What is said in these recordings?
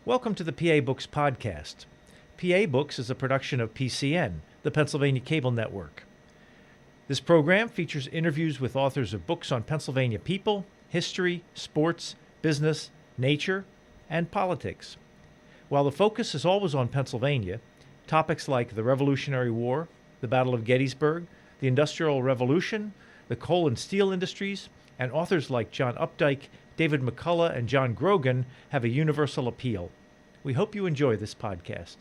Welcome to the PA Books podcast. PA Books is a production of PCN, the Pennsylvania Cable Network. This program features interviews with authors of books on Pennsylvania people, history, sports, business, nature, and politics. While the focus is always on Pennsylvania, topics like the Revolutionary War, the Battle of Gettysburg, the Industrial Revolution, the coal and steel industries, and authors like John Updike, David McCullough, and John Grogan have a universal appeal. We hope you enjoy this podcast.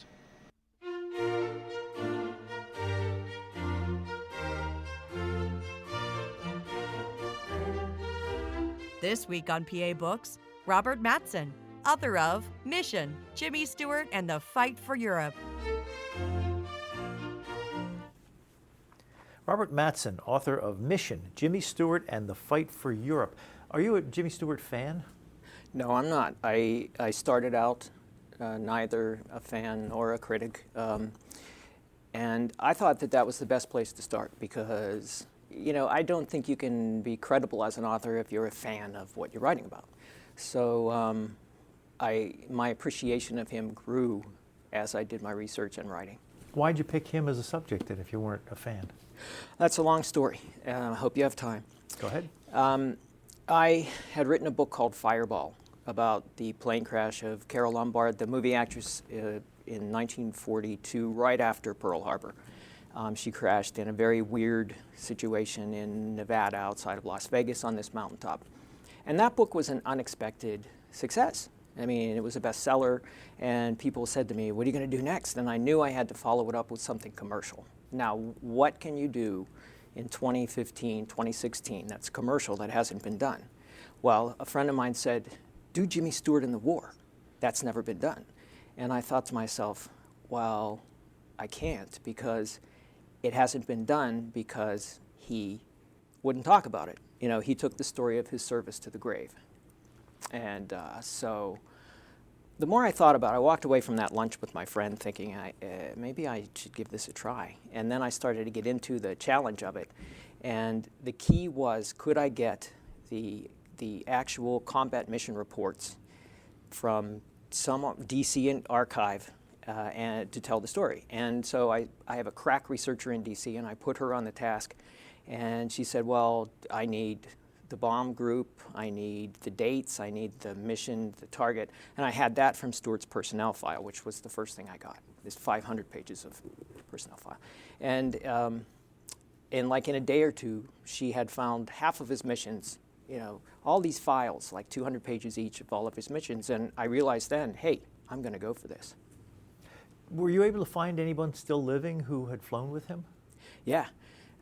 This week on PA Books, Robert Matzen, author of Mission, Jimmy Stewart and the Fight for Europe. Robert Matzen, author of Mission, Jimmy Stewart and the Fight for Europe. Are you a Jimmy Stewart fan? No, I'm not. I started out neither a fan nor a critic, and I thought that was the best place to start because, I don't think you can be credible as an author if you're a fan of what you're writing about. So my appreciation of him grew as I did my research and writing. Why'd you pick him as a subject then if you weren't a fan? That's a long story. I hope you have time. Go ahead. I had written a book called Fireball about the plane crash of Carole Lombard, the movie actress in 1942, right after Pearl Harbor. She crashed in a very weird situation in Nevada outside of Las Vegas on this mountaintop. And that book was an unexpected success. I mean, it was a bestseller, and people said to me, "What are you going to do next?" And I knew I had to follow it up with something commercial. Now, what can you do in 2015, 2016 that's commercial that hasn't been done? Well, a friend of mine said, "Do Jimmy Stewart in the war." That's never been done. And I thought to myself, well, I can't because it hasn't been done because he wouldn't talk about it. He took the story of his service to the grave. And so the more I thought about it, I walked away from that lunch with my friend thinking, maybe I should give this a try. And then I started to get into the challenge of it. And the key was, could I get the actual combat mission reports from some DC archive and to tell the story? And so I have a crack researcher in DC, and I put her on the task. And she said, well, I need the bomb group, I need the dates, I need the mission, the target, and I had that from Stewart's personnel file, which was the first thing I got. There's 500 pages of personnel file. And in a day or two, she had found half of his missions, all these files, like 200 pages each of all of his missions, and I realized then, hey, I'm going to go for this. Were you able to find anyone still living who had flown with him? Yeah.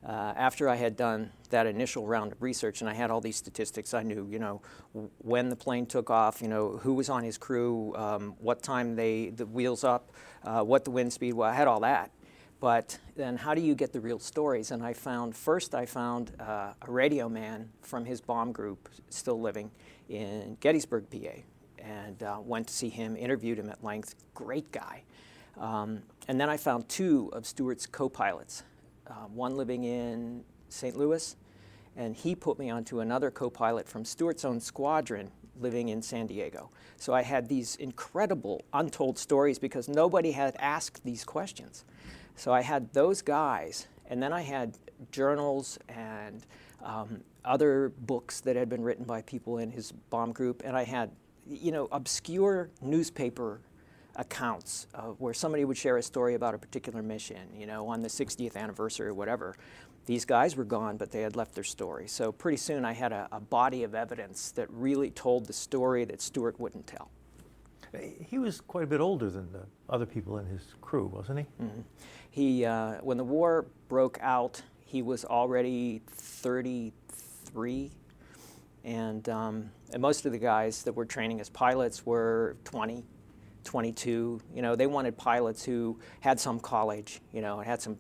After I had done that initial round of research and I had all these statistics, I knew, when the plane took off, who was on his crew, what time the wheels up, what the wind speed was. I had all that. But then how do you get the real stories? And I found a radio man from his bomb group still living in Gettysburg, PA, and went to see him, interviewed him at length. Great guy. And then I found two of Stewart's co-pilots. One living in St. Louis, and he put me onto another co-pilot from Stewart's own squadron living in San Diego. So I had these incredible untold stories because nobody had asked these questions. So I had those guys, and then I had journals and other books that had been written by people in his bomb group, and I had, obscure newspaper accounts where somebody would share a story about a particular mission, on the 60th anniversary or whatever. These guys were gone, but they had left their story. So pretty soon I had a body of evidence that really told the story that Stewart wouldn't tell. He was quite a bit older than the other people in his crew, wasn't he? Mm-hmm. He, when the war broke out, he was already 33, and most of the guys that were training as pilots were 20. 22, they wanted pilots who had some college, had some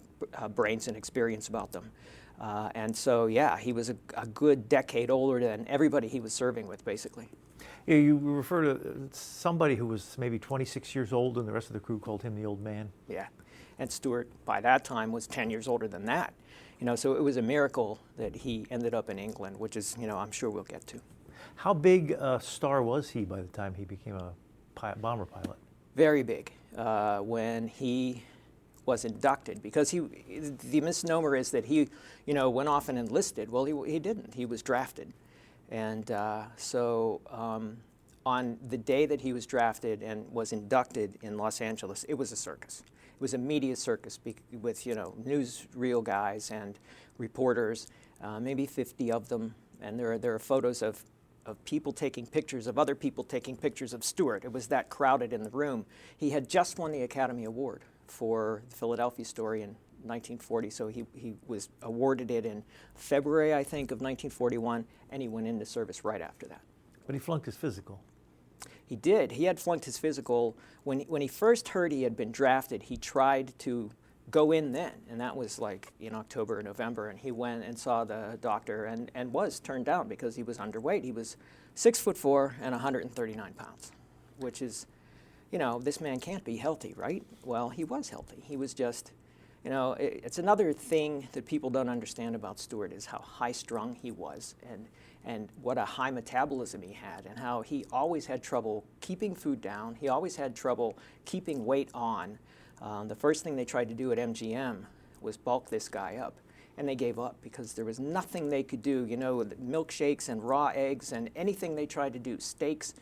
brains and experience about them. And so, he was a good decade older than everybody he was serving with, basically. Yeah, you refer to somebody who was maybe 26 years old and the rest of the crew called him the old man. Yeah, and Stewart, by that time, was 10 years older than that. So it was a miracle that he ended up in England, which is, I'm sure we'll get to. How big a star was he by the time he became a bomber pilot. Very big. When he was inducted, because the misnomer is that he, went off and enlisted. Well, he didn't. He was drafted. And on the day that he was drafted and was inducted in Los Angeles, it was a circus. It was a media circus with, newsreel guys and reporters, maybe 50 of them. And there are photos of people taking pictures of other people taking pictures of Stewart. It was that crowded in the room. He had just won the Academy Award for the Philadelphia story in 1940, so he was awarded it in February, I think, of 1941, and he went into service right after that. But he flunked his physical. He did. He had flunked his physical. When he first heard he had been drafted, he tried to go in then, and that was like in October or November, and he went and saw the doctor and was turned down because he was underweight. He was 6'4" and 139 pounds, which is, this man can't be healthy, right? Well, he was healthy. He was just, it's another thing that people don't understand about Stewart is how high-strung he was and what a high metabolism he had and how he always had trouble keeping food down. He always had trouble keeping weight on. The first thing they tried to do at MGM was bulk this guy up, and they gave up because there was nothing they could do, milkshakes and raw eggs and anything they tried to do, steaks.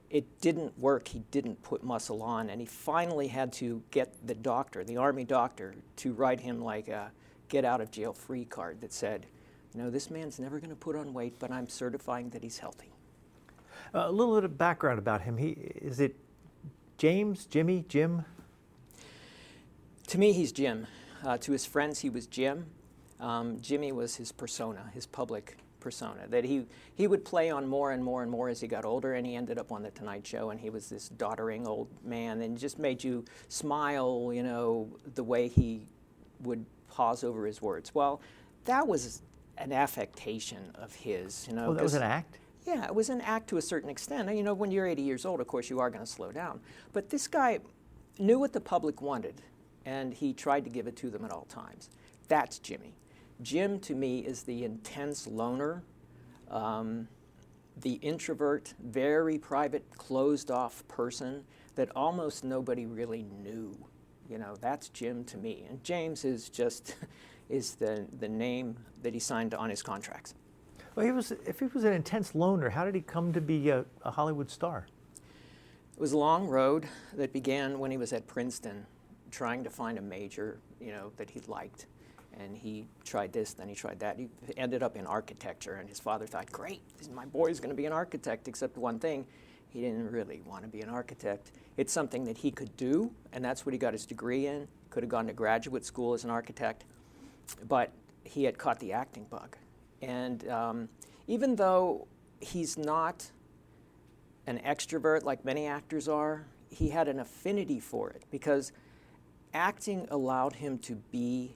It didn't work. He didn't put muscle on, and he finally had to get the doctor, the Army doctor, to write him like a get-out-of-jail-free card that said, this man's never going to put on weight, but I'm certifying that he's healthy. A little bit of background about him. Is it James, Jimmy, Jim? To me, he's Jim. To his friends, he was Jim. Jimmy was his persona, his public persona, that he would play on more and more and more as he got older, and he ended up on The Tonight Show, and he was this doddering old man, and just made you smile, the way he would pause over his words. Well, that was an affectation of his, Oh, that was an act? Yeah, it was an act to a certain extent. And, when you're 80 years old, of course, you are going to slow down. But this guy knew what the public wanted, and he tried to give it to them at all times. That's Jimmy. Jim, to me, is the intense loner, the introvert, very private, closed-off person that almost nobody really knew. That's Jim to me. And James is just the name that he signed on his contracts. Well, if he was an intense loner, how did he come to be a Hollywood star? It was a long road that began when he was at Princeton, trying to find a major, that he liked. And he tried this, then he tried that. He ended up in architecture, and his father thought, great, my boy's going to be an architect, except one thing, he didn't really want to be an architect. It's something that he could do, and that's what he got his degree in. Could have gone to graduate school as an architect, but he had caught the acting bug. And even though he's not an extrovert like many actors are, he had an affinity for it because acting allowed him to be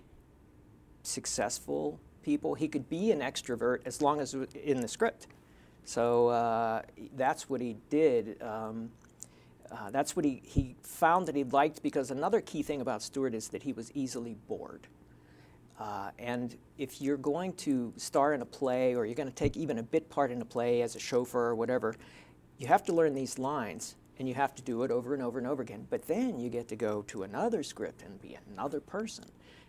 successful people. He could be an extrovert as long as it was in the script. So that's what he did. That's what he found that he liked, because another key thing about Stewart is that he was easily bored. And if you're going to star in a play, or you're going to take even a bit part in a play as a chauffeur or whatever, you have to learn these lines, and you have to do it over and over and over again. But then you get to go to another script and be another person.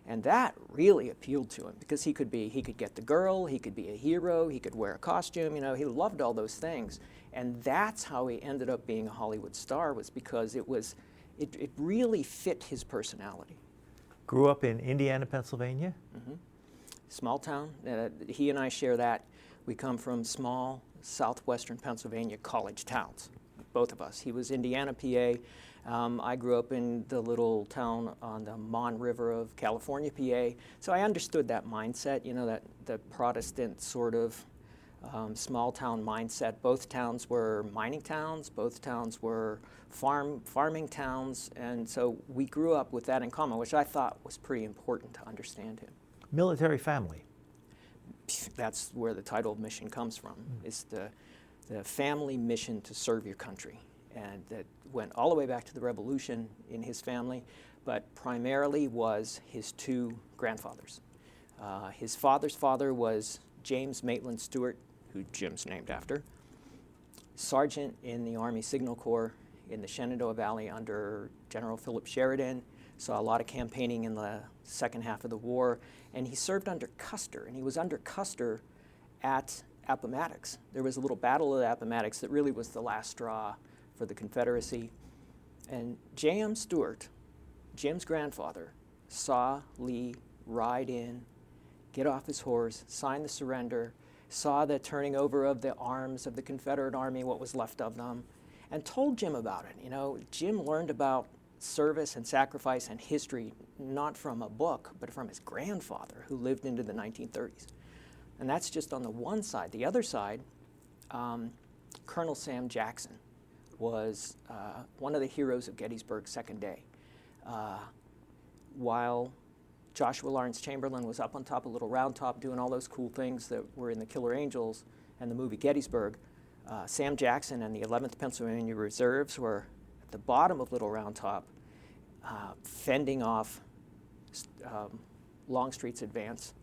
And that really appealed to him, because he could get the girl, he could be a hero, he could wear a costume, he loved all those things. And that's how he ended up being a Hollywood star, was because it really fit his personality. Grew up in Indiana, Pennsylvania? Mm-hmm. Small town. He and I share that. We come from small southwestern Pennsylvania college towns, both of us. He was Indiana, PA. I grew up in the little town on the Mon River of California, PA. So I understood that mindset, that the Protestant sort of small town mindset. Both towns were mining towns. Both towns were farming towns. And so we grew up with that in common, which I thought was pretty important to understand him. Military family. That's where the title of mission comes from. It's the family mission to serve your country. And that went all the way back to the Revolution in his family, but primarily was his two grandfathers. His father's father was James Maitland Stewart, who Jim's named after, sergeant in the Army Signal Corps in the Shenandoah Valley under General Philip Sheridan, saw a lot of campaigning in the second half of the war, and he served under Custer, and he was under Custer at Appomattox. There was a little battle at Appomattox that really was the last straw for the Confederacy. And J.M. Stewart, Jim's grandfather, saw Lee ride in, get off his horse, sign the surrender, saw the turning over of the arms of the Confederate Army, what was left of them, and told Jim about it. You know, Jim learned about service and sacrifice and history not from a book, but from his grandfather, who lived into the 1930s. And that's just on the one side. The other side, Colonel Sam Jackson was one of the heroes of Gettysburg's second day. While Joshua Lawrence Chamberlain was up on top of Little Round Top doing all those cool things that were in the Killer Angels and the movie Gettysburg, Sam Jackson and the 11th Pennsylvania Reserves were at the bottom of Little Round Top, fending off Longstreet's advance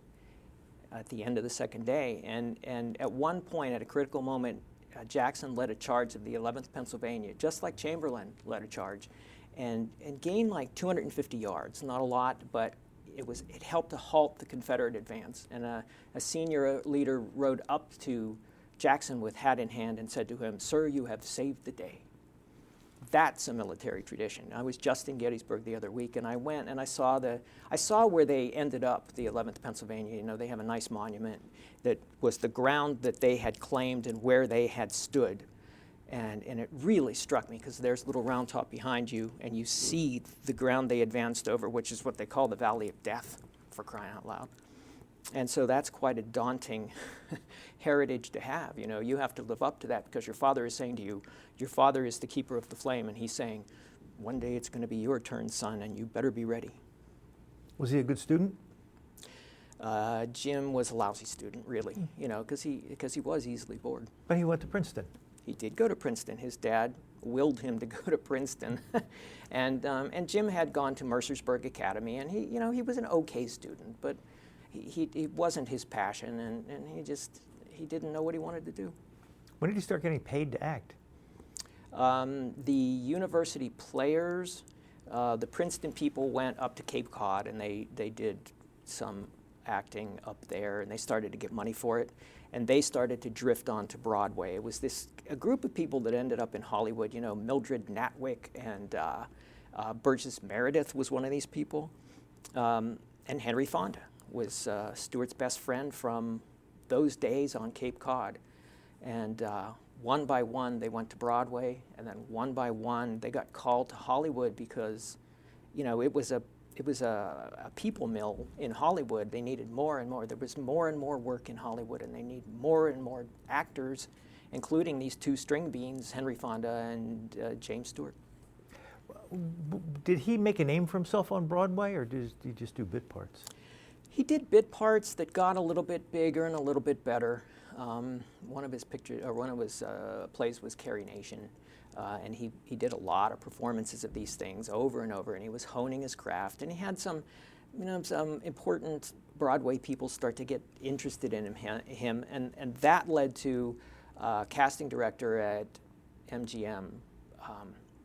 at the end of the second day. And at one point, at a critical moment, Jackson led a charge of the 11th Pennsylvania, just like Chamberlain led a charge, and gained like 250 yards. Not a lot, but it helped to halt the Confederate advance. And a senior leader rode up to Jackson with hat in hand and said to him, "Sir, you have saved the day." That's a military tradition. I was just in Gettysburg the other week, and I went and I saw where they ended up, the 11th Pennsylvania. You know, they have a nice monument that was the ground that they had claimed and where they had stood. And it really struck me, because there's Little Round Top behind you, and you see the ground they advanced over, which is what they call the Valley of Death, for crying out loud. And so that's quite a daunting heritage to have. You know, you have to live up to that, because your father is saying to you, your father is the keeper of the flame, and he's saying, one day it's going to be your turn, son, and you better be ready. Was he a good student? Jim was a lousy student, really, you know, because he was easily bored. But he went to Princeton. He did go to Princeton. His dad willed him to go to Princeton, and Jim had gone to Mercersburg Academy, and he was an okay student, but he wasn't his passion, and he didn't know what he wanted to do. When did he start getting paid to act? The university players, the Princeton people went up to Cape Cod, and they did some acting up there, and they started to get money for it, and they started to drift onto Broadway. It was a group of people that ended up in Hollywood. You know, Mildred Natwick and Burgess Meredith was one of these people, and Henry Fonda was Stewart's best friend from those days on Cape Cod. And one by one, they went to Broadway, and then one by one, they got called to Hollywood, because, you know, it was a people mill in Hollywood. They needed more and more. There was more and more work in Hollywood, and they need more and more actors, including these two string beans, Henry Fonda and James Stewart. Did he make a name for himself on Broadway, or did he just do bit parts? He did bit parts that got a little bit bigger and a little bit better. One of his plays was Carrie Nation, and he did a lot of performances of these things over and over, and he was honing his craft. And he had some important Broadway people start to get interested in him, and that led to casting director at MGM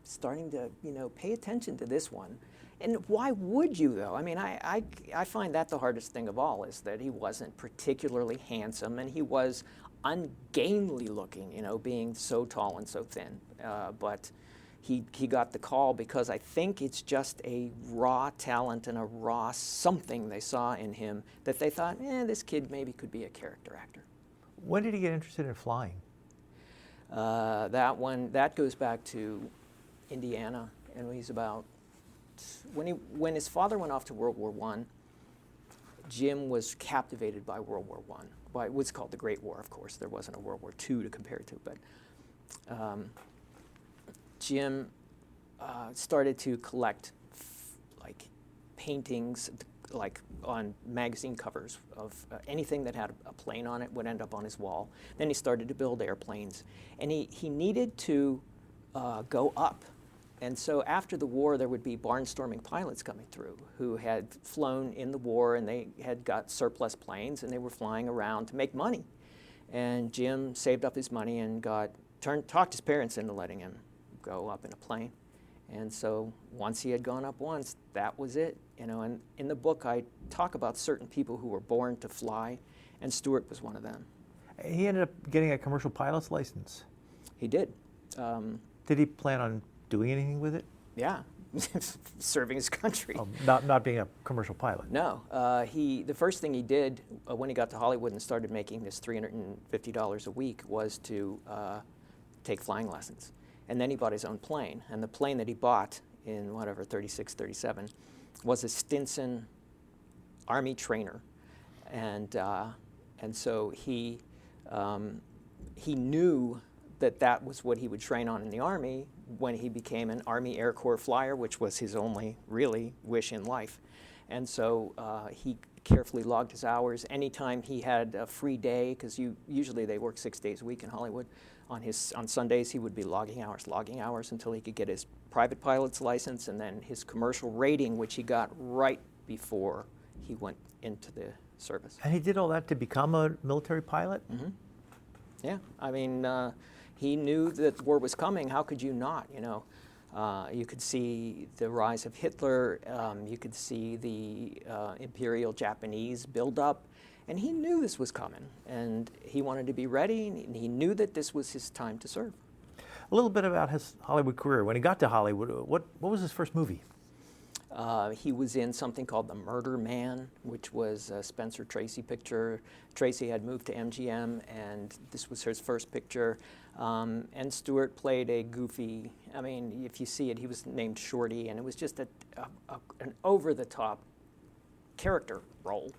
starting to pay attention to this one. And why would you, though? I mean, I find that the hardest thing of all, is that he wasn't particularly handsome, and he was ungainly looking, being so tall and so thin. But he got the call because I think it's just a raw talent and a raw something they saw in him that they thought, this kid maybe could be a character actor. When did he get interested in flying? That goes back to Indiana, and he's about... When his father went off to World War I, Jim was captivated by World War I. By what's called the Great War, of course. There wasn't a World War II to compare it to, but Jim started to collect paintings, on magazine covers of anything that had a plane on it would end up on his wall. Then he started to build airplanes, and he needed to go up. And so after the war, there would be barnstorming pilots coming through who had flown in the war, and they had got surplus planes, and they were flying around to make money. And Jim saved up his money and talked his parents into letting him go up in a plane. And so once he had gone up once, that was it. And in the book, I talk about certain people who were born to fly, and Stewart was one of them. He ended up getting a commercial pilot's license. He did. Did he plan on doing anything with it? Yeah, serving his country. Oh, not being a commercial pilot. No, the first thing he did when he got to Hollywood and started making this $350 a week was to take flying lessons. And then he bought his own plane. And the plane that he bought in 36, 37, was a Stinson Army trainer. And so he knew that was what he would train on in the Army when he became an Army Air Corps flyer, which was his only really wish in life. And so he carefully logged his hours. Anytime he had a free day, because usually they work 6 days a week in Hollywood, on Sundays he would be logging hours until he could get his private pilot's license and then his commercial rating, which he got right before he went into the service. And he did all that to become a military pilot? Mm-hmm. Yeah, I mean, he knew that war was coming. How could you not, You could see the rise of Hitler. You could see the Imperial Japanese build-up. And he knew this was coming. And he wanted to be ready. And he knew that this was his time to serve. A little bit about his Hollywood career. When he got to Hollywood, what was his first movie? He was in something called The Murder Man, which was a Spencer Tracy picture. Tracy had moved to MGM, and this was his first picture. And Stewart played a goofy, if you see it, he was named Shorty, and it was just an over-the-top character role.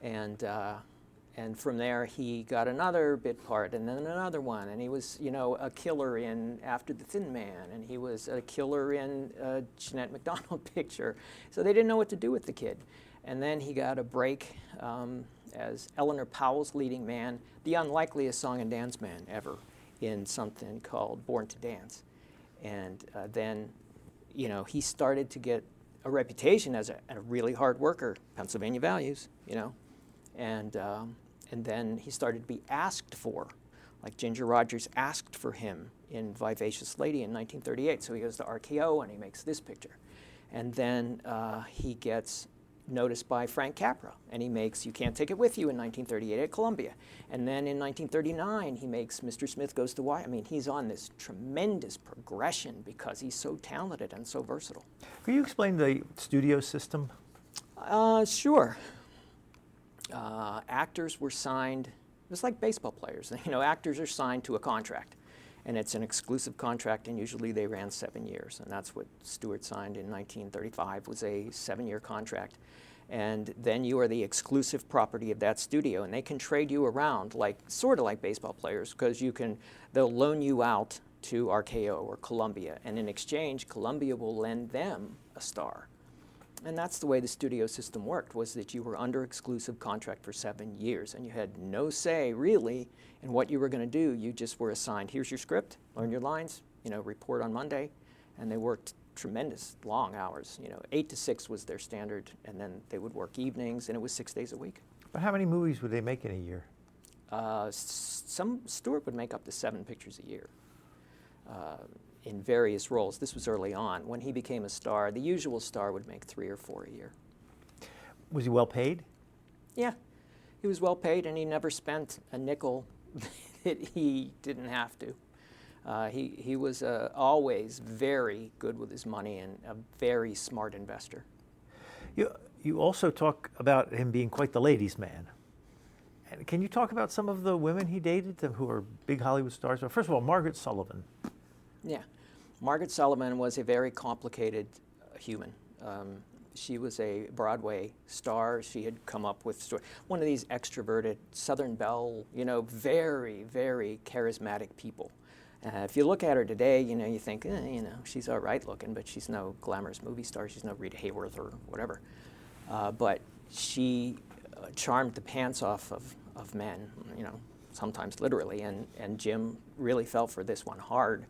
And from there, he got another bit part, and then another one. And he was, a killer in After the Thin Man, and he was a killer in a Jeanette MacDonald picture. So they didn't know what to do with the kid. And then he got a break as Eleanor Powell's leading man, the unlikeliest song and dance man ever, in something called Born to Dance. And then, he started to get a reputation as a really hard worker, Pennsylvania values, And then he started to be asked for, like Ginger Rogers asked for him in Vivacious Lady in 1938. So he goes to RKO and he makes this picture. And then he gets noticed by Frank Capra, and he makes You Can't Take It With You in 1938 at Columbia. And then in 1939, he makes Mr. Smith Goes to Washington. He's on this tremendous progression because he's so talented and so versatile. Can you explain the studio system? Sure. Actors were signed, it was like baseball players. Actors are signed to a contract, and it's an exclusive contract, and usually they ran 7 years. And that's what Stewart signed in 1935, was a 7-year contract. And then you are the exclusive property of that studio, and they can trade you around, sort of like baseball players, because they'll loan you out to RKO or Columbia, and in exchange, Columbia will lend them a star. And that's the way the studio system worked, was that you were under exclusive contract for 7 years, and you had no say, really, in what you were going to do. You just were assigned, here's your script, learn your lines, report on Monday. And they worked tremendous long hours. 8 to 6 was their standard, and then they would work evenings, and it was 6 days a week. But how many movies would they make in a year? Stewart would make up to 7 pictures a year. In various roles. This was early on. When he became a star, the usual star would make 3 or 4 a year. Was he well paid? Yeah, he was well paid, and he never spent a nickel that he didn't have to. He was always very good with his money and a very smart investor. You also talk about him being quite the ladies' man. And can you talk about some of the women he dated who are big Hollywood stars? Well, first of all, Margaret Sullivan. Yeah. Margaret Sullivan was a very complicated human. She was a Broadway star. She had come up with one of these extroverted Southern Belle, very, very charismatic people. If you look at her today, you think, she's all right looking, but she's no glamorous movie star. She's no Rita Hayworth or whatever. But she charmed the pants off of men, sometimes literally, and Jim really fell for this one hard.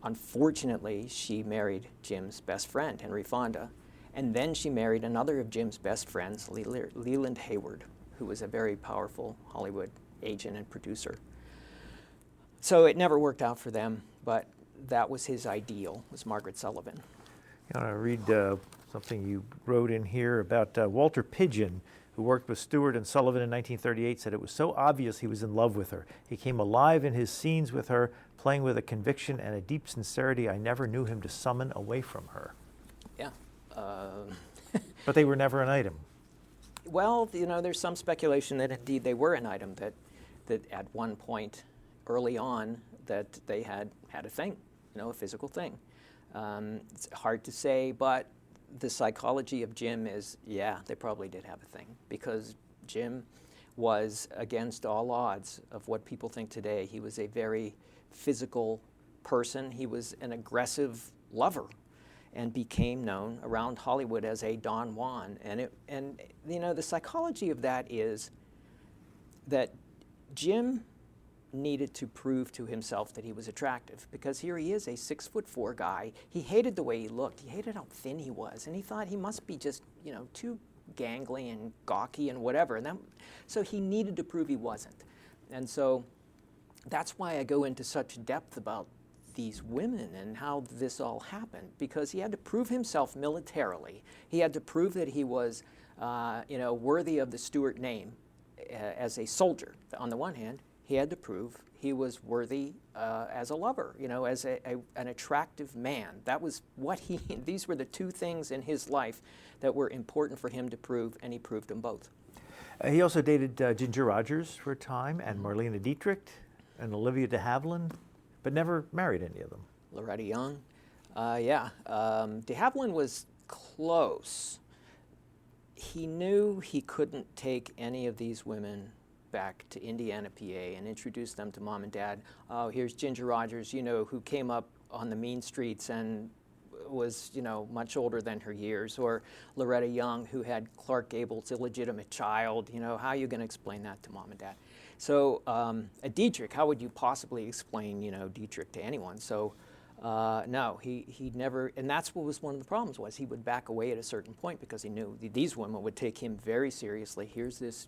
Unfortunately, she married Jim's best friend, Henry Fonda, and then she married another of Jim's best friends, Leland Hayward, who was a very powerful Hollywood agent and producer. So it never worked out for them, but that was his ideal, was Margaret Sullivan. I want to read something you wrote in here about Walter Pidgeon, who worked with Stewart and Sullivan in 1938, said it was so obvious he was in love with her. He came alive in his scenes with her, playing with a conviction and a deep sincerity I never knew him to summon away from her. Yeah. But they were never an item. Well, there's some speculation that indeed they were an item, that at one point early on that they had a thing, a physical thing. It's hard to say, but the psychology of Jim is, yeah, they probably did have a thing, because Jim was against all odds of what people think today. He was a very physical person. He was an aggressive lover and became known around Hollywood as a Don Juan. And the psychology of that is that Jim needed to prove to himself that he was attractive, because here he is, a 6'4" guy. He hated the way he looked. He hated how thin he was, and he thought he must be just, too gangly and gawky and whatever. And so he needed to prove he wasn't. And so that's why I go into such depth about these women and how this all happened, because he had to prove himself militarily. He had to prove that he was, worthy of the Stewart name as a soldier. On the one hand, he had to prove he was worthy as a lover, as an attractive man. That was what these were the two things in his life that were important for him to prove, and he proved them both. He also dated Ginger Rogers for a time, and Marlene Dietrich, and Olivia de Havilland, but never married any of them. Loretta Young, de Havilland was close. He knew he couldn't take any of these women back to Indiana, PA, and introduce them to mom and dad. Oh, here's Ginger Rogers, who came up on the mean streets and was, much older than her years, or Loretta Young, who had Clark Gable's illegitimate child. How are you going to explain that to mom and dad? So a Dietrich, how would you possibly explain, Dietrich to anyone? So no, he never, and that's what was one of the problems, was he would back away at a certain point because he knew these women would take him very seriously. Here's this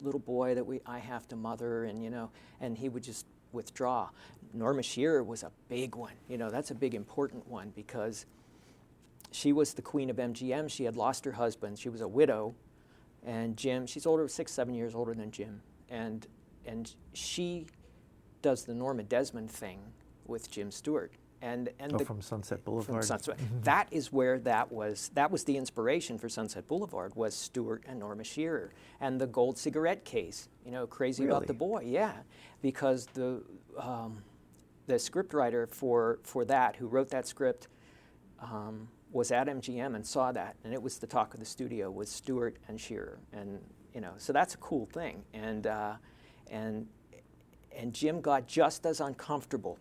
little boy that I have to mother, and he would just withdraw. Norma Shearer was a big one. That's a big important one, because she was the queen of MGM. She had lost her husband. She was a widow, and Jim, she's 6-7 years older than Jim, and she does the Norma Desmond thing with Jim Stewart, from Sunset Boulevard. That is where that was the inspiration for Sunset Boulevard, was Stewart and Norma Shearer, and the gold cigarette case. Crazy Really? About the Boy, yeah, because the scriptwriter for that, who wrote that script, was at MGM and saw that, and it was the talk of the studio, was Stewart and Shearer, and so that's a cool thing, and Jim got just as uncomfortable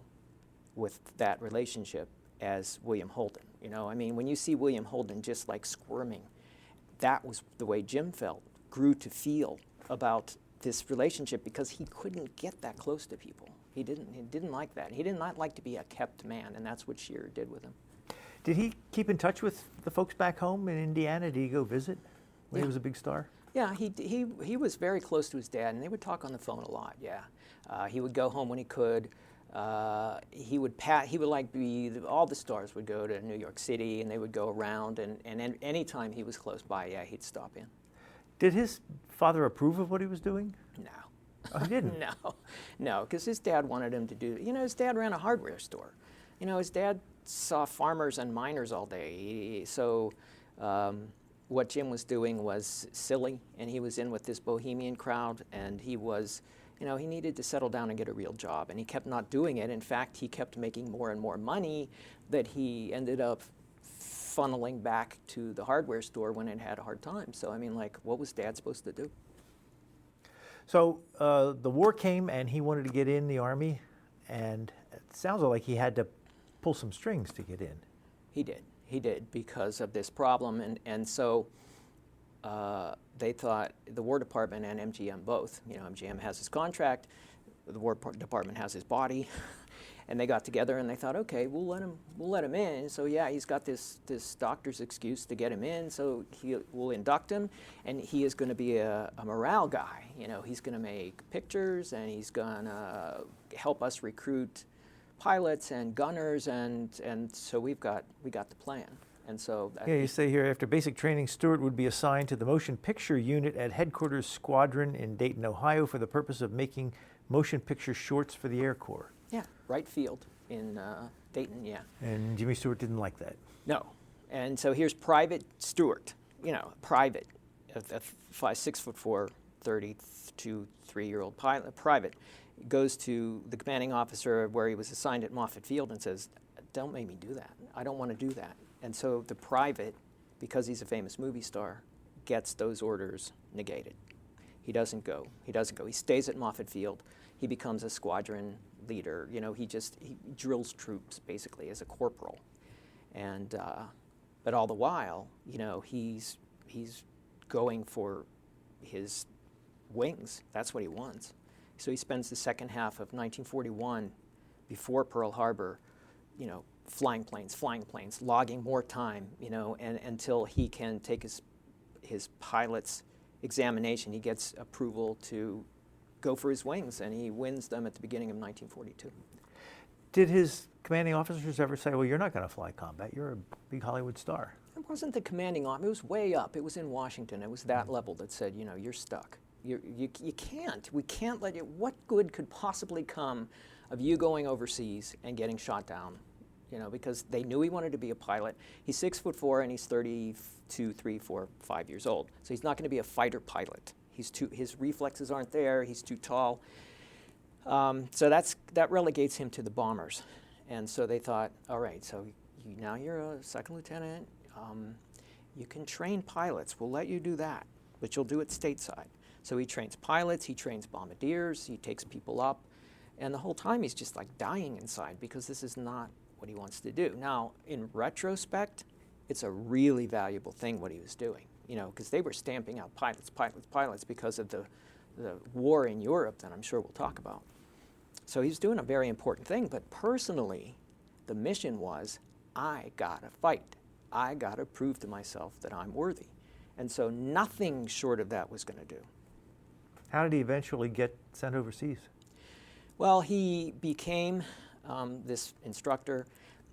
with that relationship as William Holden. When you see William Holden just like squirming, that was the way Jim grew to feel about this relationship, because he couldn't get that close to people. He didn't like that. He did not like to be a kept man, and that's what Shearer did with him. Did he keep in touch with the folks back home in Indiana? Did he go visit when he was a big star? Yeah, he was very close to his dad, and they would talk on the phone a lot. Yeah, he would go home when he could. He would all the stars would go to New York City, and they would go around, and any time he was close by, yeah, he'd stop in. Did his father approve of what he was doing? No. Oh, he didn't? No, because his dad wanted him to do, his dad ran a hardware store. His dad saw farmers and miners all day, so what Jim was doing was silly, and he was in with this bohemian crowd, and he was, he needed to settle down and get a real job, and he kept not doing it. In fact, he kept making more and more money that he ended up funneling back to the hardware store when it had a hard time. So, what was Dad supposed to do? So the war came, and he wanted to get in the Army, and it sounds like he had to pull some strings to get in. He did because of this problem, and so they thought, the War Department and MGM both, MGM has his contract, the War Department has his body, and they got together and they thought, okay, we'll let him in. So yeah, he's got this doctor's excuse to get him in, so we'll induct him, and he is going to be a morale guy. He's going to make pictures, and he's going to help us recruit pilots and gunners, and so we got the plan. And so yeah, you say here, after basic training, Stewart would be assigned to the motion picture unit at Headquarters Squadron in Dayton, Ohio, for the purpose of making motion picture shorts for the Air Corps. Yeah, right field in Dayton, yeah. And Jimmy Stewart didn't like that. No. And so here's Private Stewart, private, a 6'4", 32, 3-year-old pilot, private, goes to the commanding officer where he was assigned at Moffett Field and says, don't make me do that. I don't want to do that. And so the private, because he's a famous movie star, gets those orders negated. He doesn't go. He stays at Moffett Field. He becomes a squadron leader. He drills troops basically as a corporal. And but all the while, he's going for his wings. That's what he wants. So he spends the second half of 1941, before Pearl Harbor, flying planes, logging more time, and until he can take his pilot's examination. He gets approval to go for his wings, and he wins them at the beginning of 1942. Did his commanding officers ever say, well, you're not going to fly combat, you're a big Hollywood star? It wasn't the commanding officer. It was way up. It was in Washington. It was that level that said, you're stuck. You can't. We can't let you. What good could possibly come of you going overseas and getting shot down? Because they knew he wanted to be a pilot. He's 6'4" and he's 32, 3, 4, 5 years old. So he's not going to be a fighter pilot. His reflexes aren't there. He's too tall. So that relegates him to the bombers. And so they thought, all right, so now you're a second lieutenant. You can train pilots. We'll let you do that, but you'll do it stateside. So he trains pilots. He trains bombardiers. He takes people up. And the whole time he's just like dying inside because this is not what he wants to do. Now, in retrospect, it's a really valuable thing what he was doing, because they were stamping out pilots because of the war in Europe that I'm sure we'll talk about. So he's doing a very important thing, but personally, the mission was, I gotta fight. I gotta prove to myself that I'm worthy. And so nothing short of that was gonna do. How did he eventually get sent overseas? Well, he became this instructor.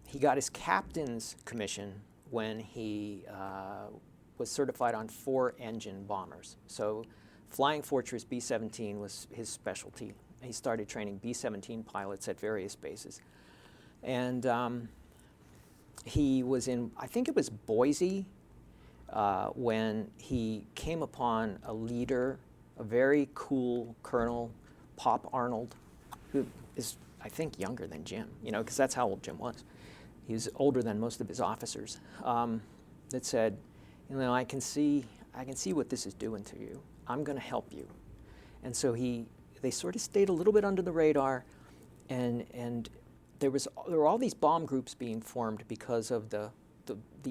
He got his captain's commission when he was certified on 4-engine bombers. So Flying Fortress B-17 was his specialty. He started training B-17 pilots at various bases. And he was in, I think it was Boise, when he came upon a leader, a very cool Colonel Pop Arnold, who is, I think, younger than Jim, because that's how old Jim was. He was older than most of his officers. That said, I can see what this is doing to you. I'm going to help you. And so they sort of stayed a little bit under the radar, and there were all these bomb groups being formed because of the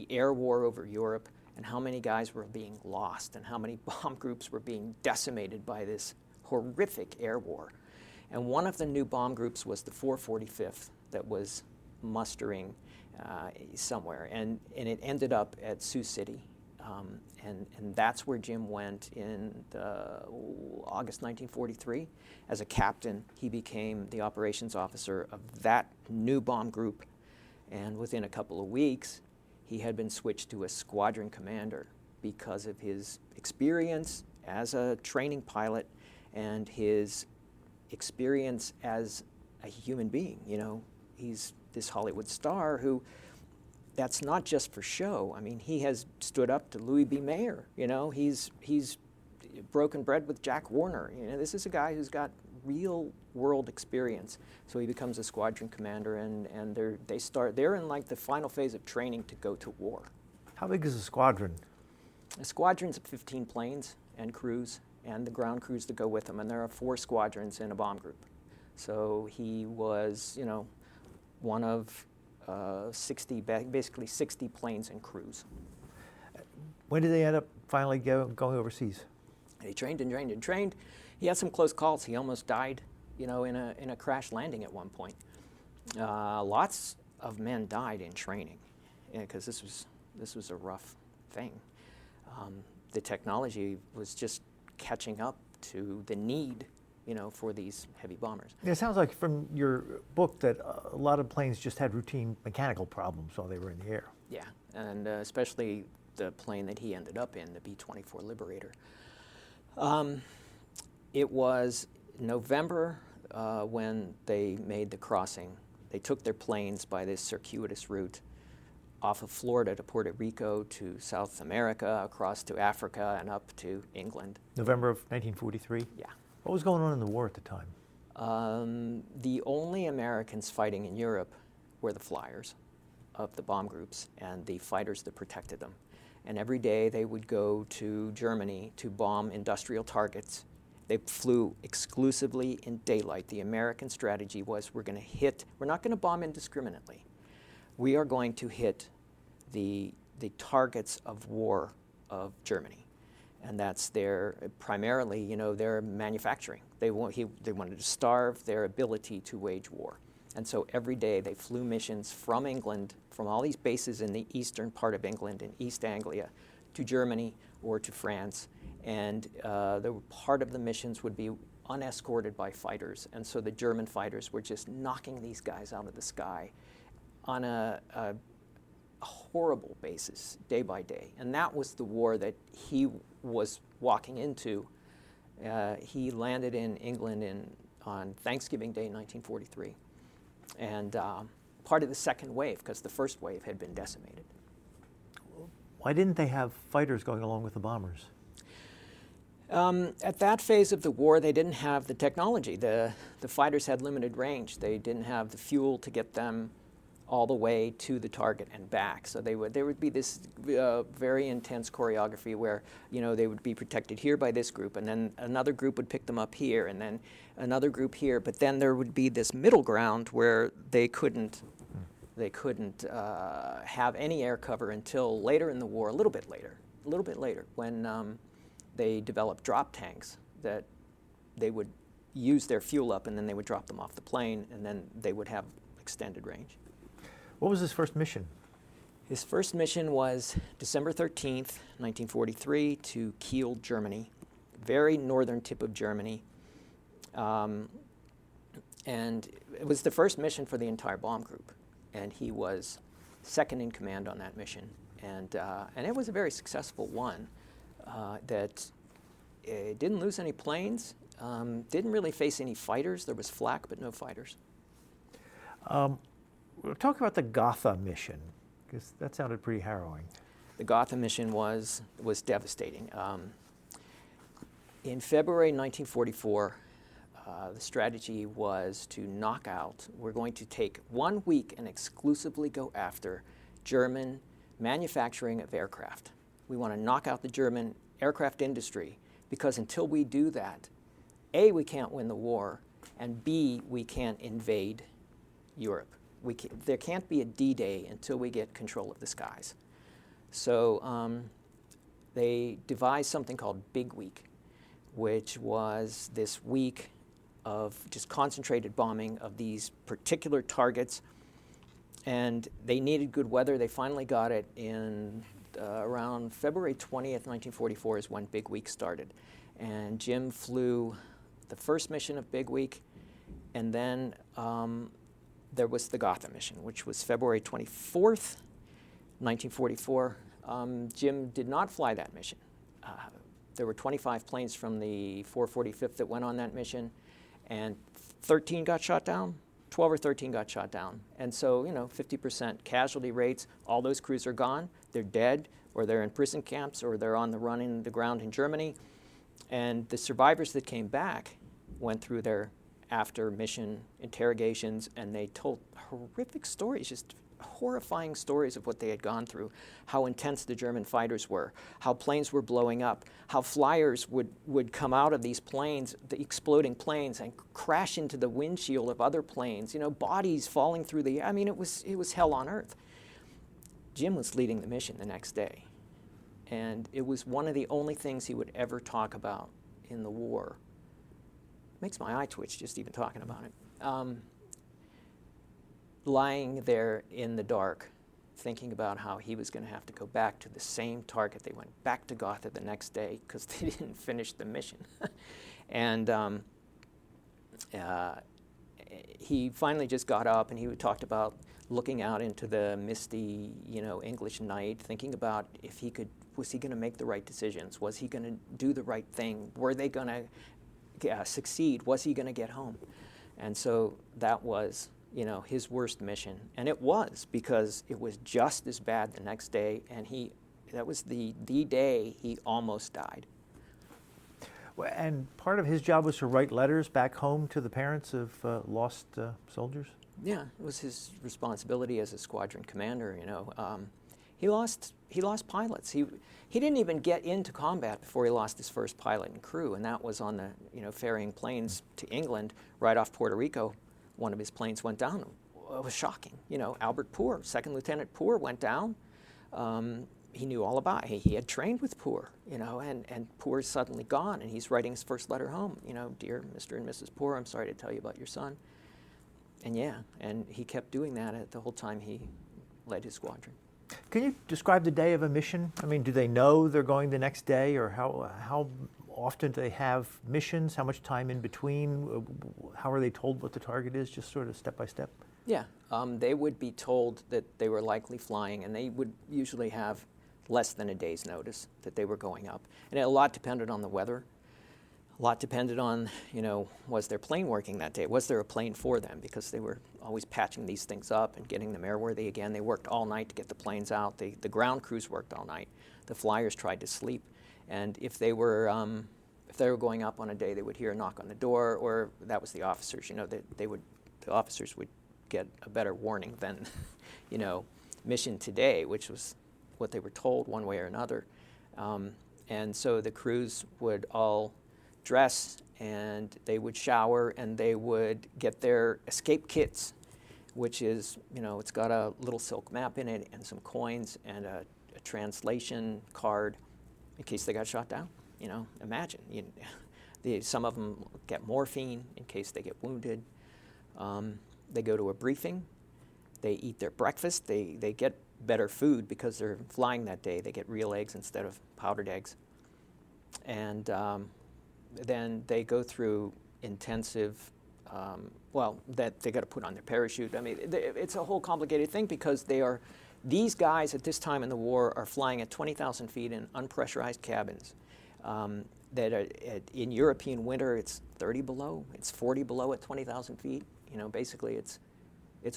air war over Europe, and how many guys were being lost, and how many bomb groups were being decimated by this horrific air war. And one of the new bomb groups was the 445th that was mustering somewhere, and it ended up at Sioux City, and that's where Jim went in August 1943. As a captain, he became the operations officer of that new bomb group, and within a couple of weeks, he had been switched to a squadron commander because of his experience as a training pilot and his experience as a human being. He's this Hollywood star who, that's not just for show. I mean, he has stood up to Louis B. Mayer. He's broken bread with Jack Warner. This is a guy who's got real world experience. So he becomes a squadron commander, and they're in like the final phase of training to go to war. How big is a squadron? A squadron's 15 planes and crews, and the ground crews that go with them, and there are 4 squadrons in a bomb group. So he was, one of 60 planes and crews. When did they end up finally going overseas? He trained and trained and trained. He had some close calls. He almost died, in a crash landing at one point. Lots of men died in training, because this was a rough thing. The technology was just catching up to the need for these heavy bombers. It sounds like from your book that a lot of planes just had routine mechanical problems while they were in the air. Yeah, and especially the plane that he ended up in, the B-24 Liberator. It was November when they made the crossing. They took their planes by this circuitous route off of Florida to Puerto Rico to South America, across to Africa, and up to England. November of 1943? Yeah. What was going on in the war at the time? The only Americans fighting in Europe were the flyers of the bomb groups and the fighters that protected them. And every day they would go to Germany to bomb industrial targets. They flew exclusively in daylight. The American strategy was we're not going to bomb indiscriminately. We are going to hit the targets of war of Germany. And that's primarily, their manufacturing. They wanted to starve their ability to wage war. And so every day they flew missions from England, from all these bases in the eastern part of England, in East Anglia, to Germany or to France. And part of the missions would be unescorted by fighters. And so the German fighters were just knocking these guys out of the sky on a horrible basis, day by day. And that was the war that he was walking into. He landed in England on Thanksgiving Day, 1943. And part of the second wave, because the first wave had been decimated. Why didn't they have fighters going along with the bombers? At that phase of the war, they didn't have the technology. The fighters had limited range. They didn't have the fuel to get them all the way to the target and back. So there would be this very intense choreography where, they would be protected here by this group, and then another group would pick them up here, and then another group here. But then there would be this middle ground where they couldn't have any air cover until later in the war, a little bit later, when they developed drop tanks that they would use their fuel up, and then they would drop them off the plane, and then they would have extended range. What was his first mission? His first mission was December 13th, 1943, to Kiel, Germany, very northern tip of Germany. And it was the first mission for the entire bomb group. And he was second in command on that mission. And it was a very successful one that didn't lose any planes, didn't really face any fighters. There was flak, but no fighters. We'll talk about the Gotha mission, because that sounded pretty harrowing. The Gotha mission was devastating. In February 1944, the strategy was to knock out. We're going to take 1 week and exclusively go after German manufacturing of aircraft. We want to knock out the German aircraft industry, because until we do that, A, we can't win the war, and B, we can't invade Europe. There can't be a D-Day until we get control of the skies. So they devised something called Big Week, which was this week of just concentrated bombing of these particular targets. And they needed good weather. They finally got it in around February 20th, 1944 is when Big Week started. And Jim flew the first mission of Big Week, and then there was the Gotha mission, which was February 24th, 1944. Jim did not fly that mission. There were 25 planes from the 445th that went on that mission, and 13 got shot down. 12 or 13 got shot down. And so, 50% casualty rates. All those crews are gone. They're dead, or they're in prison camps, or they're on the run in the ground in Germany. And the survivors that came back went through their after-mission interrogations, and they told horrific stories, just horrifying stories of what they had gone through, how intense the German fighters were, how planes were blowing up, how flyers would come out of these planes, the exploding planes, and crash into the windshield of other planes, bodies falling through the air. I mean, it was hell on earth. Jim was leading the mission the next day, and it was one of the only things he would ever talk about in the war. Makes my eye twitch just even talking about it. Lying there in the dark, thinking about how he was going to have to go back to the same target. They went back to Gotha the next day because they didn't finish the mission. And he finally just got up and he talked about looking out into the misty, English night, thinking about was he going to make the right decisions? Was he going to do the right thing? Were they going to succeed? Was he going to get home? And so that was, his worst mission. And it was, because it was just as bad the next day, and that was the day he almost died. And part of his job was to write letters back home to the parents of lost soldiers? Yeah, it was his responsibility as a squadron commander. He lost pilots. He didn't even get into combat before he lost his first pilot and crew, and that was on the ferrying planes to England right off Puerto Rico. One of his planes went down. It was shocking. Albert Poor, Second Lieutenant Poor, went down. He knew all about it. He had trained with Poor, and Poor's suddenly gone, and he's writing his first letter home. Dear Mr. and Mrs. Poor, I'm sorry to tell you about your son. And he kept doing that the whole time he led his squadron. Can you describe the day of a mission? I mean, do they know they're going the next day, or how often do they have missions? How much time in between? How are they told what the target is, just sort of step by step? Yeah, they would be told that they were likely flying, and they would usually have less than a day's notice that they were going up. And a lot depended on the weather. A lot depended on, was their plane working that day? Was there a plane for them? Because they were always patching these things up and getting them airworthy again. They worked all night to get the planes out. The ground crews worked all night. The flyers tried to sleep. And if they were going up on a day, they would hear a knock on the door, or that was the officers. The officers would get a better warning than, mission today, which was what they were told one way or another. And so the crews would all dress, and they would shower, and they would get their escape kits, which is, it's got a little silk map in it and some coins and a translation card in case they got shot down. Imagine. Some of them get morphine in case they get wounded. They go to a briefing. They eat their breakfast. They get better food because they're flying that day. They get real eggs instead of powdered eggs. And then they go through intensive, that they got to put on their parachute. I mean, it's a whole complicated thing because these guys at this time in the war are flying at 20,000 feet in unpressurized cabins. That are, in European winter, it's 30 below, it's 40 below at 20,000 feet. Basically it's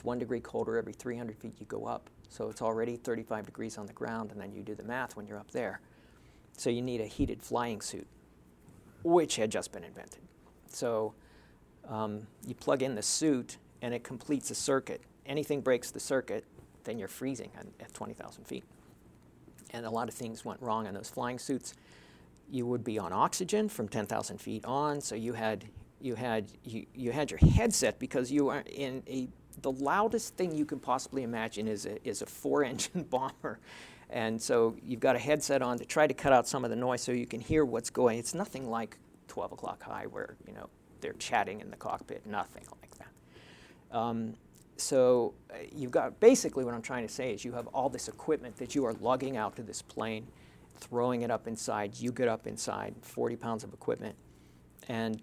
1 degree colder every 300 feet you go up. So it's already 35 degrees on the ground, and then you do the math when you're up there. So you need a heated flying suit, which had just been invented. So you plug in the suit, and it completes a circuit. Anything breaks the circuit, then you're freezing at 20,000 feet. And a lot of things went wrong in those flying suits. You would be on oxygen from 10,000 feet on, so you had your headset because you are in the loudest thing you can possibly imagine is a 4-engine bomber. And so you've got a headset on to try to cut out some of the noise so you can hear what's going. It's nothing like 12 o'clock high where, they're chatting in the cockpit, nothing like that. So you've got, basically what I'm trying to say is you have all this equipment that you are lugging out to this plane, throwing it up inside. You get up inside, 40 pounds of equipment. And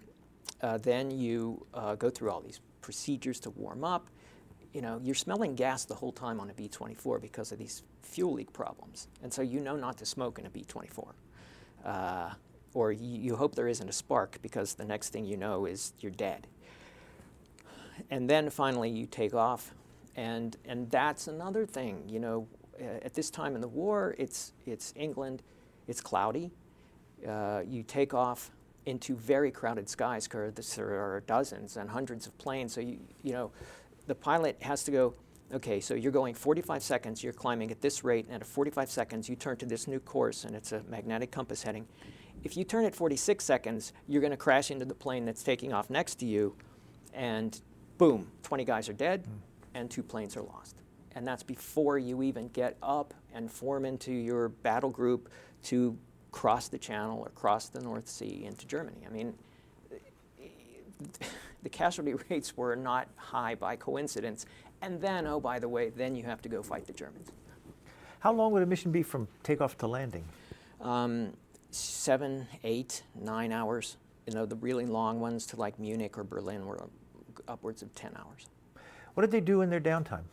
then you go through all these procedures to warm up. You're smelling gas the whole time on a B-24 because of these fuel leak problems. And so not to smoke in a B-24. Or you hope there isn't a spark because the next thing you know is you're dead. And then finally you take off. And that's another thing. At this time in the war, it's England, it's cloudy. You take off into very crowded skies because there are dozens and hundreds of planes. So the pilot has to go, okay, so you're going 45 seconds, you're climbing at this rate, and at 45 seconds you turn to this new course, and it's a magnetic compass heading. If you turn at 46 seconds, you're going to crash into the plane that's taking off next to you, and boom, 20 guys are dead, and 2 planes are lost. And that's before you even get up and form into your battle group to cross the Channel or cross the North Sea into Germany. I mean, the casualty rates were not high by coincidence. And then, oh, by the way, then you have to go fight the Germans. How long would a mission be from takeoff to landing? 7, 8, 9 hours. The really long ones to like Munich or Berlin were upwards of 10 hours. What did they do in their downtime?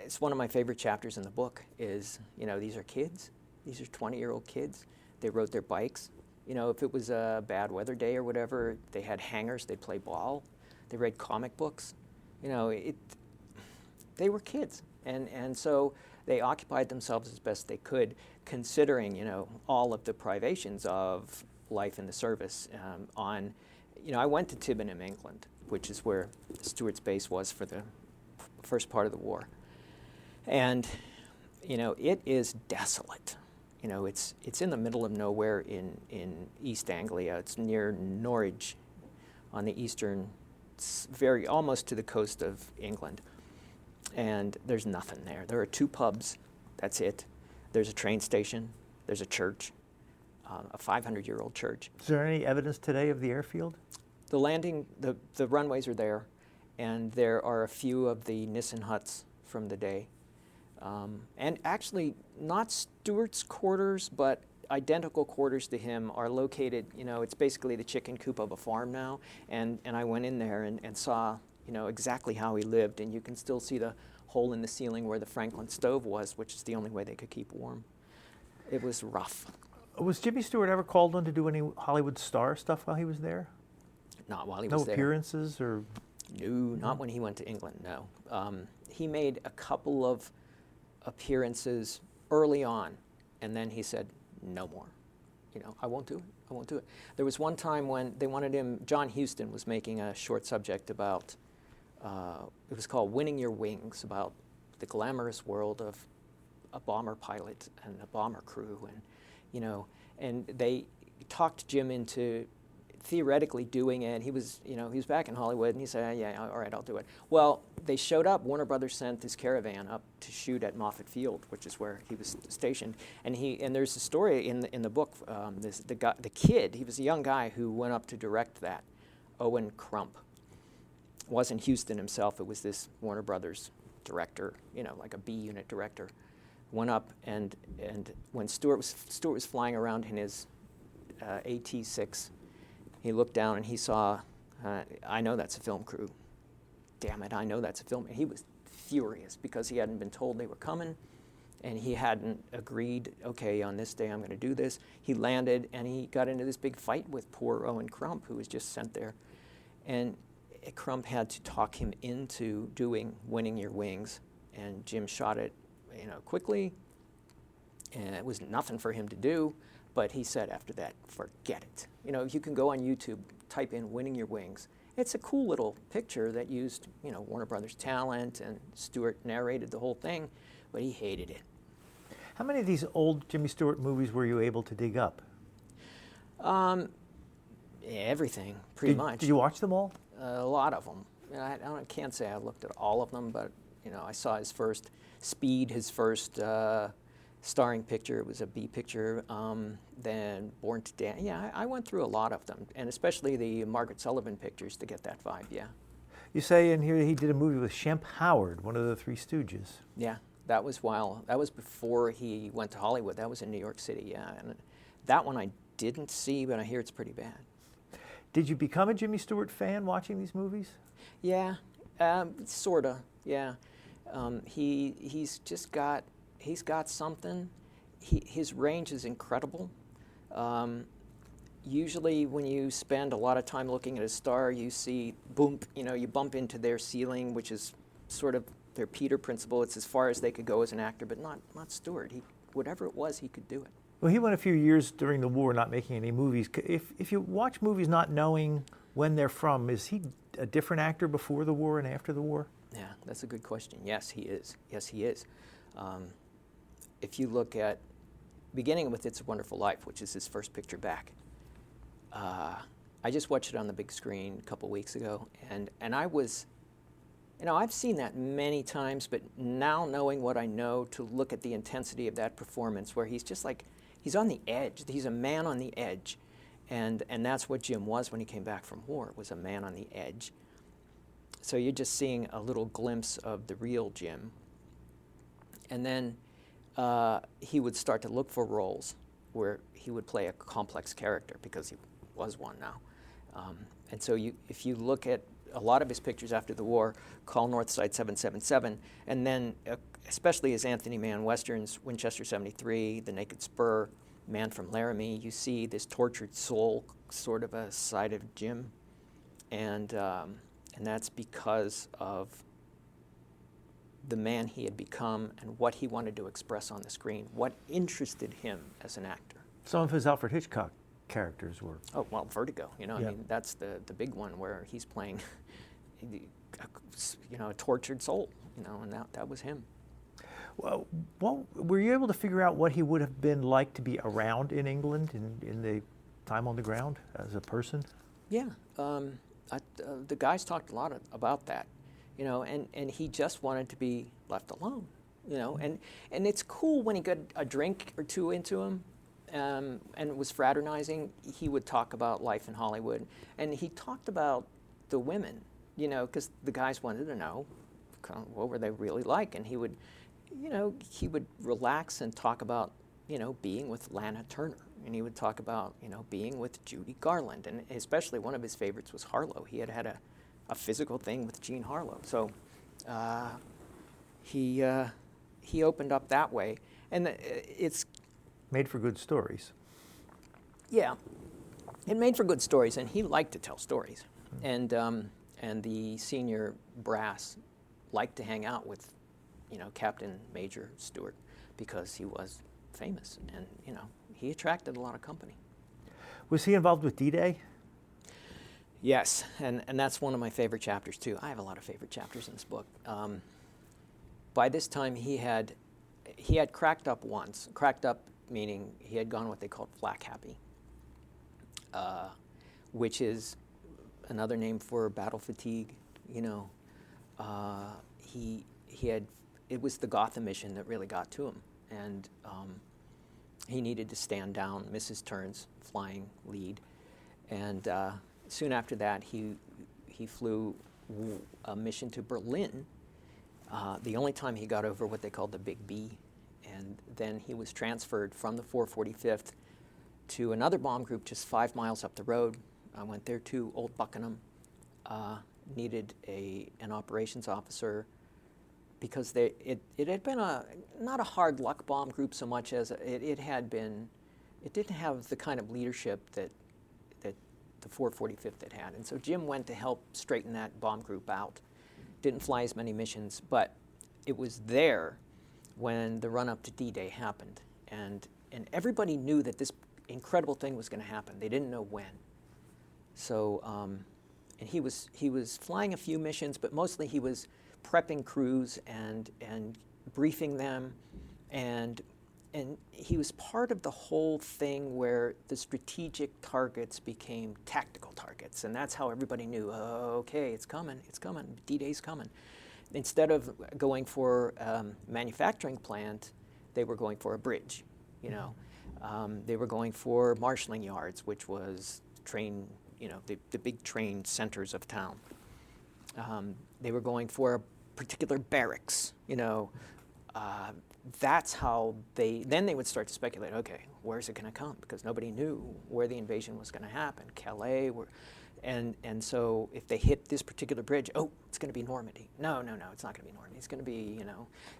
It's one of my favorite chapters in the book is, these are kids. These are 20-year-old kids. They rode their bikes. If it was a bad weather day or whatever, they had hangers. They'd play ball. They read comic books. They were kids. And so they occupied themselves as best they could, considering, all of the privations of life in the service. I went to Tibenham, England, which is where Stewart's base was for the first part of the war. And, it is desolate. It's in the middle of nowhere in East Anglia. It's near Norwich on the eastern, almost to the coast of England. And there's nothing there. There are 2 pubs. That's it. There's a train station. There's a church, a 500-year-old church. Is there any evidence today of the airfield? The landing, the runways are there, and there are a few of the Nissen huts from the day. And actually, not Stewart's quarters, but identical quarters to him are located, it's basically the chicken coop of a farm now. And I went in there and saw, exactly how he lived. And you can still see the hole in the ceiling where the Franklin stove was, which is the only way they could keep warm. It was rough. Was Jimmy Stewart ever called on to do any Hollywood star stuff while he was there? Not while he was there. No appearances or? No, not when he went to England, no. He made a couple of appearances early on, and then he said, no more. I won't do it. There was one time when they wanted him, John Huston was making a short subject about, it was called Winning Your Wings, about the glamorous world of a bomber pilot and a bomber crew, and they talked Jim into theoretically doing it. He was back in Hollywood, and he said, yeah, all right, I'll do it. Well, they showed up. Warner Brothers sent this caravan up to shoot at Moffett Field, which is where he was stationed. And there's a story in the book. The kid, he was a young guy who went up to direct that. Owen Crump. It wasn't Huston himself. It was this Warner Brothers director, like a B unit director. Went up, and when Stewart was flying around in his AT-6. He looked down and he saw, I know that's a film crew. Damn it, I know that's a film. And he was furious because he hadn't been told they were coming, and he hadn't agreed, okay, on this day I'm going to do this. He landed, and he got into this big fight with poor Owen Crump, who was just sent there. And Crump had to talk him into doing Winning Your Wings, and Jim shot it quickly, and it was nothing for him to do. But he said after that, forget it. You can go on YouTube, type in Winning Your Wings. It's a cool little picture that used, Warner Brothers talent, and Stewart narrated the whole thing, but he hated it. How many of these old Jimmy Stewart movies were you able to dig up? Everything, pretty much. Did you watch them all? A lot of them. I can't say I looked at all of them, but, I saw his first Speed, his first starring picture. It was a B picture. Then Born to Dance. Yeah, I went through a lot of them, and especially the Margaret Sullivan pictures to get that vibe. Yeah. You say in here he did a movie with Shemp Howard, one of the Three Stooges. Yeah, that was before he went to Hollywood. That was in New York City. Yeah, and that one I didn't see, but I hear it's pretty bad. Did you become a Jimmy Stewart fan watching these movies? Yeah, sorta. Yeah, he's got something. His range is incredible. Usually when you spend a lot of time looking at a star, you see, boom, you bump into their ceiling, which is sort of their Peter principle. It's as far as they could go as an actor, but not Stewart. Whatever it was, he could do it. Well, he went a few years during the war not making any movies. If you watch movies not knowing when they're from, is he a different actor before the war and after the war? Yeah, that's a good question. Yes, he is. If you look at, beginning with It's a Wonderful Life, which is his first picture back, I just watched it on the big screen a couple weeks ago, and I was, I've seen that many times, but now knowing what I know, to look at the intensity of that performance, where he's just like, he's on the edge. He's a man on the edge, and that's what Jim was when he came back from war, was a man on the edge. So you're just seeing a little glimpse of the real Jim. And then he would start to look for roles, where he would play a complex character because he was one now. And so if you look at a lot of his pictures after the war, Call Northside 777, and then especially his Anthony Mann Westerns, Winchester 73, The Naked Spur, Man from Laramie, you see this tortured soul sort of a side of Jim. And that's because of the man he had become and what he wanted to express on the screen, what interested him as an actor. Some of his Alfred Hitchcock characters were. Oh, well, Vertigo, I Yeah. mean, that's the big one where he's playing, a tortured soul, and that was him. Well, were you able to figure out what he would have been like to be around in England in the time on the ground as a person? Yeah, the guys talked a lot about that, and he just wanted to be left alone, and it's cool when he got a drink or two into him, and was fraternizing. He would talk about life in Hollywood, and he talked about the women, because the guys wanted to know what were they really like, and he would relax and talk about, being with Lana Turner. And he would talk about, being with Judy Garland. And especially one of his favorites was Harlow. He had a physical thing with Jean Harlow. So he opened up that way. And it's... Made for good stories. Yeah. It made for good stories, and he liked to tell stories. Mm-hmm. And the senior brass liked to hang out with, Captain Major Stewart because he was famous, and he attracted a lot of company. Was he involved with D-Day? Yes, and that's one of my favorite chapters too. I have a lot of favorite chapters in this book. By this time, he had cracked up once. Cracked up meaning he had gone what they called flak happy, which is another name for battle fatigue. He had. It was the Gotham mission that really got to him, and he needed to stand down, miss his turns, flying lead, and soon after that he flew a mission to Berlin. The only time he got over what they called the Big B, and then he was transferred from the 445th to another bomb group just 5 miles up the road. I went there to Old Buckenham, needed an operations officer, because it had been not a hard luck bomb group so much as it didn't have the kind of leadership that the 445th had. And so Jim went to help straighten that bomb group out. Didn't fly as many missions, but it was there when the run-up to D-Day happened. And everybody knew that this incredible thing was going to happen. They didn't know when. So, and he was flying a few missions, but mostly he was prepping crews and briefing them, and he was part of the whole thing where the strategic targets became tactical targets, and that's how everybody knew, oh, okay, it's coming, D-Day's coming. Instead of going for a manufacturing plant, they were going for a bridge, They were going for marshalling yards, which was train, the big train centers of town. They were going for a particular barracks, that's how then they would start to speculate, okay, where's it going to come? Because nobody knew where the invasion was going to happen. Calais, and so if they hit this particular bridge, oh, it's going to be Normandy. No, it's not going to be Normandy. It's going to be,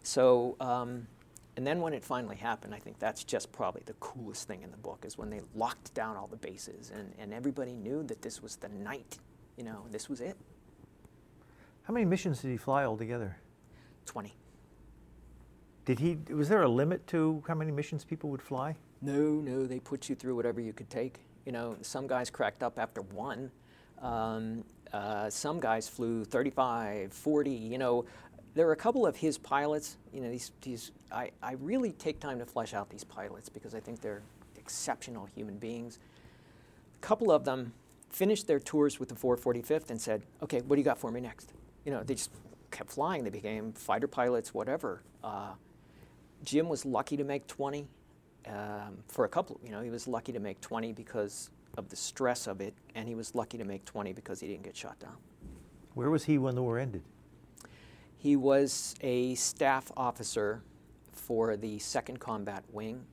So, and then when it finally happened, I think that's just probably the coolest thing in the book, is when they locked down all the bases, and everybody knew that this was the night, this was it. How many missions did he fly altogether? 20. Was there a limit to how many missions people would fly? No, they put you through whatever you could take. Some guys cracked up after one. Some guys flew 35, 40. There were a couple of his pilots. I really take time to flesh out these pilots because I think they're exceptional human beings. A couple of them finished their tours with the 445th and said, okay, what do you got for me next? They just kept flying. They became fighter pilots, whatever. Jim was lucky to make 20 for a couple. He was lucky to make 20 because of the stress of it, and he was lucky to make 20 because he didn't get shot down. Where was he when the war ended? He was a staff officer for the 2nd Combat Wing,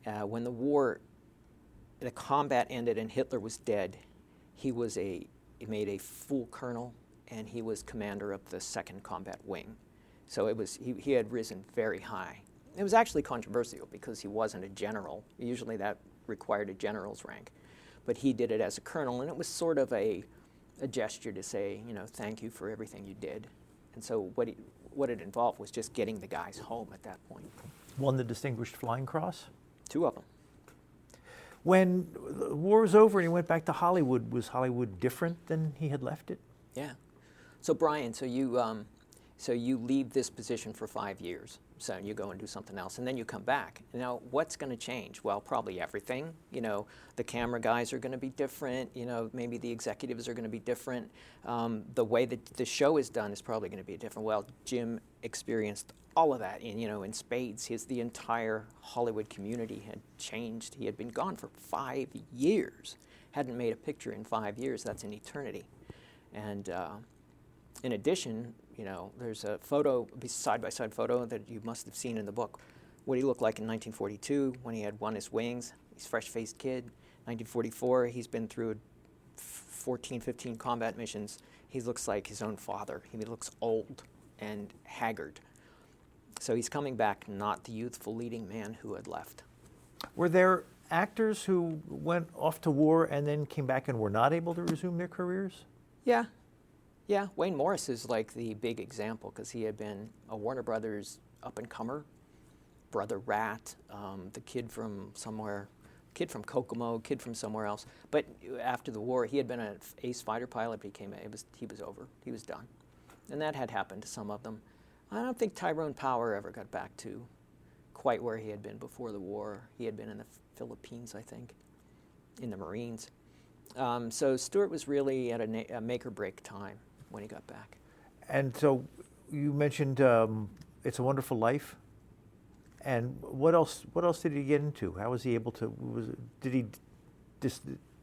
When the combat ended and Hitler was dead, he made a full colonel, and he was commander of the 2nd Combat Wing. So he had risen very high. It was actually controversial because he wasn't a general. Usually that required a general's rank. But he did it as a colonel, and it was sort of a gesture to say, thank you for everything you did. And so what it involved was just getting the guys home at that point. Won the Distinguished Flying Cross? 2 of them. When the war was over and he went back to Hollywood, was Hollywood different than he had left it? Yeah. So Brian, so you leave this position for 5 years. So you go and do something else, and then you come back. Now, what's going to change? Well, probably everything. The camera guys are going to be different. Maybe the executives are going to be different. The way that the show is done is probably going to be different. Well, Jim experienced all of that in spades. The entire Hollywood community had changed. He had been gone for 5 years, hadn't made a picture in 5 years. That's an eternity. And in addition, there's a side-by-side photo that you must have seen in the book. What he looked like in 1942 when he had won his wings. He's a fresh-faced kid. 1944, he's been through 14, 15 combat missions. He looks like his own father. He looks old and haggard. So he's coming back, not the youthful leading man who had left. Were there actors who went off to war and then came back and were not able to resume their careers? Yeah. Yeah, Wayne Morris is like the big example because he had been a Warner Brothers up-and-comer, Brother Rat, the kid from somewhere, kid from Kokomo, kid from somewhere else. But after the war, he had been an ace fighter pilot, but he was over. He was done. And that had happened to some of them. I don't think Tyrone Power ever got back to quite where he had been before the war. He had been in the Philippines, I think, in the Marines. So Stewart was really at a make-or-break time when he got back. And so you mentioned It's a Wonderful Life. And what else did he get into? How was he able to, did he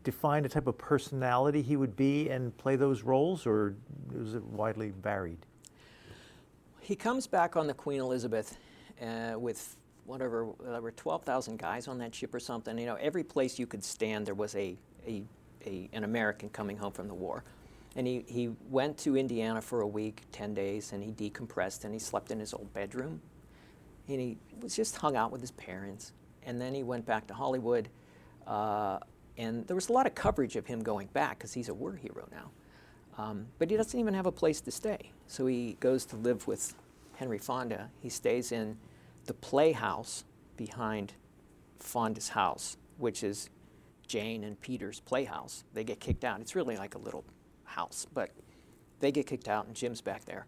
define the type of personality he would be and play those roles, or was it widely varied? He comes back on the Queen Elizabeth with whatever, there were 12,000 guys on that ship or something. Every place you could stand, there was an American coming home from the war. And he went to Indiana for a week, 10 days, and he decompressed, and he slept in his old bedroom. And he was just hung out with his parents. And then he went back to Hollywood, and there was a lot of coverage of him going back because he's a war hero now. But he doesn't even have a place to stay. So he goes to live with Henry Fonda. He stays in the playhouse behind Fonda's house, which is Jane and Peter's playhouse. They get kicked out. It's really like a little house, but they get kicked out, and Jim's back there.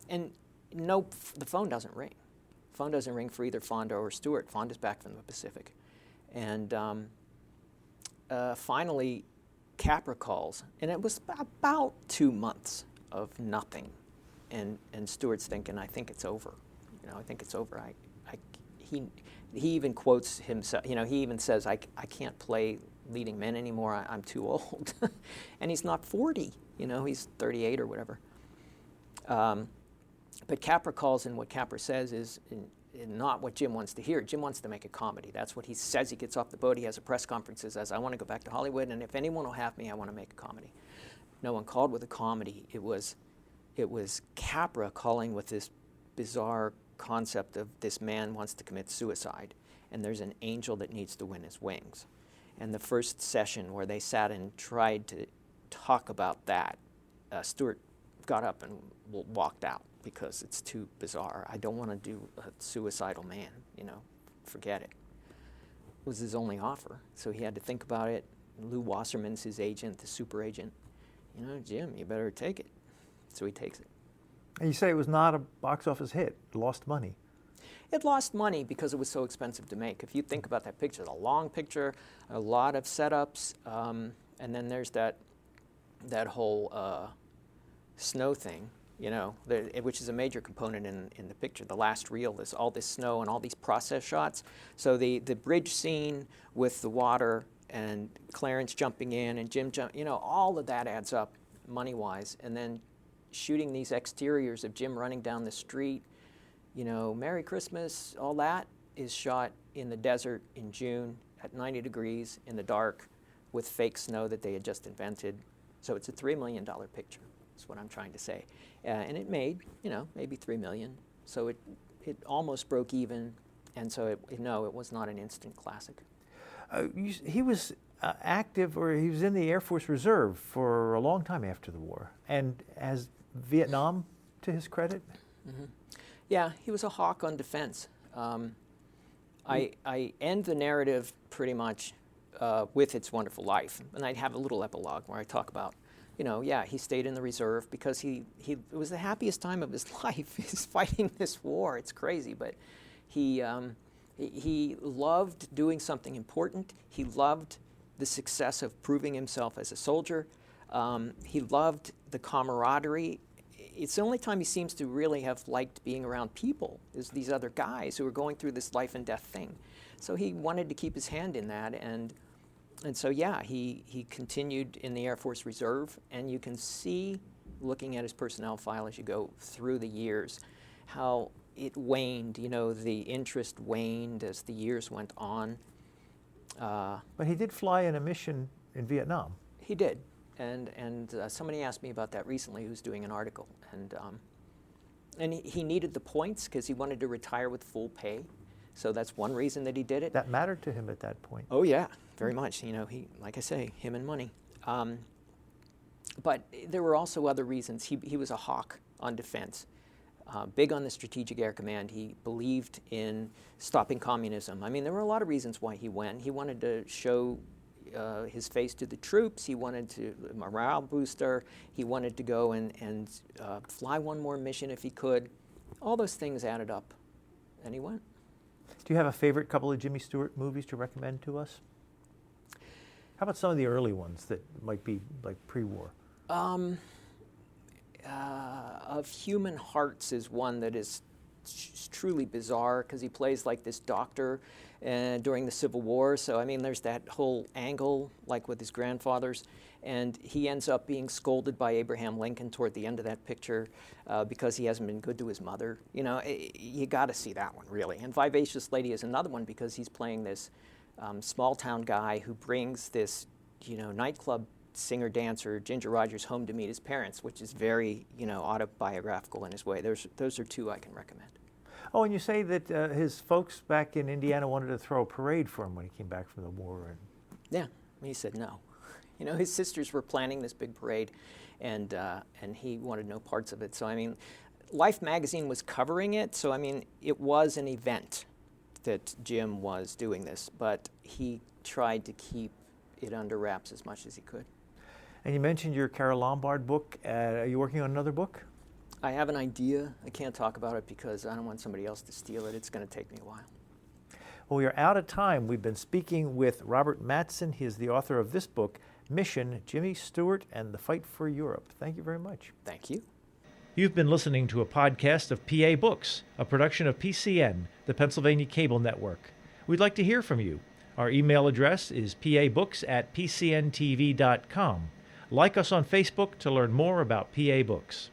And the phone doesn't ring. The phone doesn't ring for either Fonda or Stewart. Fonda's back from the Pacific. And finally, Capra calls, and it was about 2 months of nothing. And Stewart's thinking, I think it's over. I think it's over. He even quotes himself. He even says, I can't play leading men anymore. I'm too old. And he's not 40. He's 38 or whatever. But Capra calls, and what Capra says is not what Jim wants to hear. Jim wants to make a comedy. That's what he says. He gets off the boat. He has a press conference. He says, I want to go back to Hollywood, and if anyone will have me, I want to make a comedy. No one called with a comedy. It was Capra calling with this bizarre concept of this man wants to commit suicide, and there's an angel that needs to win his wings. And the first session where they sat and tried to talk about that, Stewart got up and walked out because it's too bizarre. I don't want to do a suicidal man, forget it. It was his only offer, so he had to think about it. Lou Wasserman's his agent, the super agent. Jim, you better take it. So he takes it. And you say it was not a box office hit. It lost money. It lost money because it was so expensive to make. If you think about that picture, the long picture, a lot of setups, and then there's that whole snow thing, which is a major component in the picture. The last reel is all this snow and all these process shots. So the bridge scene with the water and Clarence jumping in and Jim all of that adds up money-wise. And then shooting these exteriors of Jim running down the street, Merry Christmas, all that, is shot in the desert in June at 90 degrees in the dark with fake snow that they had just invented. So it's a $3 million picture, is what I'm trying to say. And it made, maybe $3 million. So it almost broke even. And so, it was not an instant classic. He was active, or he was in the Air Force Reserve for a long time after the war. And has Vietnam to his credit? Mm-hmm. Yeah, he was a hawk on defense. I end the narrative pretty much with It's Wonderful Life. And I have a little epilogue where I talk about, he stayed in the reserve because it was the happiest time of his life. He's fighting this war. It's crazy, but he loved doing something important. He loved the success of proving himself as a soldier. He loved the camaraderie. It's the only time he seems to really have liked being around people, is these other guys who are going through this life and death thing. So he wanted to keep his hand in that, and so he continued in the Air Force Reserve, and you can see, looking at his personnel file as you go through the years, how it waned. The interest waned as the years went on. But he did fly in a mission in Vietnam. He did. And somebody asked me about that recently, who's doing an article, and he needed the points because he wanted to retire with full pay, so that's one reason that he did it. That mattered to him at that point. Oh yeah, very much. He, like I say, him and money. But there were also other reasons. He was a hawk on defense, big on the Strategic Air Command. He believed in stopping communism. I mean, there were a lot of reasons why he went. He wanted to show his face to the troops. He wanted to morale booster. He wanted to go and fly one more mission if he could. All those things added up, and he went. Do you have a favorite couple of Jimmy Stewart movies to recommend to us? How about some of the early ones that might be like pre-war? Of Human Hearts is one that is truly bizarre because he plays like this doctor during the Civil War. So, I mean, there's that whole angle, like with his grandfathers. And he ends up being scolded by Abraham Lincoln toward the end of that picture because he hasn't been good to his mother. You got to see that one, really. And Vivacious Lady is another one because he's playing this small-town guy who brings this, nightclub singer-dancer, Ginger Rogers, home to meet his parents, which is very, autobiographical in his way. Those are two I can recommend. Oh, and you say that his folks back in Indiana wanted to throw a parade for him when he came back from the war. Yeah, he said no. His sisters were planning this big parade, and he wanted no parts of it. So, I mean, Life magazine was covering it, so, I mean, it was an event that Jim was doing this, but he tried to keep it under wraps as much as he could. And you mentioned your Carole Lombard book. Are you working on another book? I have an idea. I can't talk about it because I don't want somebody else to steal it. It's going to take me a while. Well, we are out of time. We've been speaking with Robert Matzen. He is the author of this book, Mission, Jimmy Stewart and the Fight for Europe. Thank you very much. Thank you. You've been listening to a podcast of PA Books, a production of PCN, the Pennsylvania Cable Network. We'd like to hear from you. Our email address is pabooks@pcntv.com. Like us on Facebook to learn more about PA Books.